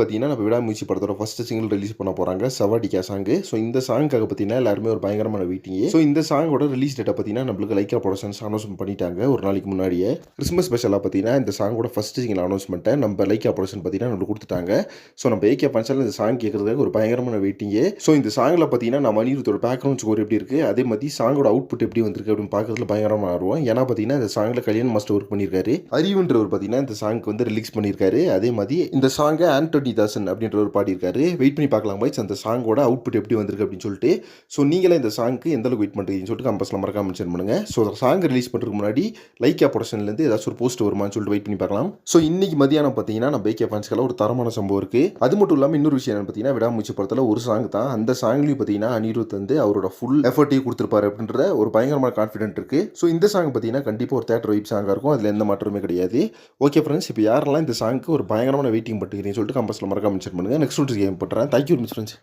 பார்த்தீங்கன்னா, நம்ம விடாமுயற்சி படத்தோட ஃபர்ஸ்ட் சிங்கிள் ரிலீஸ் பண்ண போறாங்க. சவாடிக்கா சாங்கு. ஸோ இந்த சாங்க்காக பார்த்தீங்கன்னா, எல்லாருமே ஒரு பயங்கரமான வெயிட்டிங்கு. ஸோ இந்த சாங்கோட ரிலீஸ் டேட்ட பார்த்தீங்கன்னா, நம்மளுக்கு லைக்கா புரொடக்ஷன்ஸ் அனௌன்ஸ்மென்ட் பண்ணிட்டாங்க ஒரு நாளைக்கு முன்னாடியே. கிறிஸ்மஸ் ஸ்பெஷலா பார்த்தீங்கன்னா, இந்த சாங்கோட ஃபர்ஸ்ட் சிங்கிள் அனௌன்ஸ்மென்ட்ட நம்ம லைக்கா புரொடக்ஷன் பார்த்தீங்கன்னா, நம்மளுக்கு குடுத்துட்டாங்க. ஸோ நம்ம ஏகே ஃபேன்ஸ்லாம் இந்த சாங் கேட்கறதுக்காக ஒரு பயங்கரமான வெயிட்டிங்கு. ஸோ இந்த சாங்ல பார்த்தீங்கன்னா, நம்ம அனிருத்தோட பேக்ரவுண்ட் ஸ்கோர் எப்படி இருக்கு, அதே மாதிரி சாங்கோட அவுட்புட் எப்படி வந்திருக்கு அப்படின்னு பார்க்கறதுல பயங்கரமா ஆர்வம். ஏன்னா பார்த்தீங்கன்னா, இந்த சாங்ல கல்யாண் மாஸ்டர் ஒர்க் பண்ணியிருக்காரு. அறிவுன்றவர் பார்த்தீங்கன்னா, இந்த சாங்க்கு வந்து ரிலீஸ் பண்ணியிருக்காரு. அதே மாதிரி இந்த சாங்க ஆண்டோனி தாசன் அப்படின்றவர் பாடியிருக்காரு. வெயிட் பண்ணி பார்க்கலாம் பாய்ஸ், அந்த சாங்கோட அவுட்புட் எப்படி வந்திருக்கு அப்படின்னு சொல்லிட்டு. ஸோ நீங்களே இந்த சாங்க்கு எந்த அளவுக்கு வெயிட் பண்ணுறீங்கன்னு சொல்லிட்டு கம்பஸ்ல மறக்காம மென்ஷன் பண்ணுங்க. ஸோ சாங் ரிலீஸ் பண்ணுறதுக்கு முன்னாடி லைக்கா ப்ரொடக்ஷன்லேருந்து ஏதாச்சும் ஒரு போஸ்ட் வருமான்னு சொல்லிட்டு வெயிட் பண்ணி பார்க்கலாம். ஸோ இன்னைக்கு மதியானம் பார்த்தீங்கன்னா, நம்ம ஏகே ஃபேன்ஸ்க்கெல்லாம் ஒரு தரமான சம்பவம் இருக்கு. அது மட்டும் இல்லாமல் இன்னொரு விஷயம் என்னன்னு பார்த்தீங்கன்னா, விடாமுயற்சி படத்தில் ஒரு சாங் தான். அந்த சாங்லையும் பார்த்தீங்கன்னா, அனிருத் வந்து அவரோட ஃபுல் எஃபர்ட்டையும் கொடுத்துருப்பாரு அப்படின்ற ஒரு பயங்கரமான கான்ஃபிடென்ட் இருக்கு. ஸோ இந்த சாங் பார்த்தீங்கன்னா, கண்டிப்பாக ஒரு தேட்டர் வைப் சாங்காக இருக்கும். அதில் எந்த மாற்றமே கிடையாது. ஓகே ஃப்ரெண்ட்ஸ், இப்போ யாரெல்லாம் இந்த சாங்க்கு ஒரு பயங்கரமான வெயிட்டிங் பண்ணுறீங்கன்னு சொல்லிட்டு கம்பஸ்ல மறக்காம மென்ஷன் பண்ணுங்க. நெக்ஸ்ட் கேம் பண்ணுறேன். Thank you friends.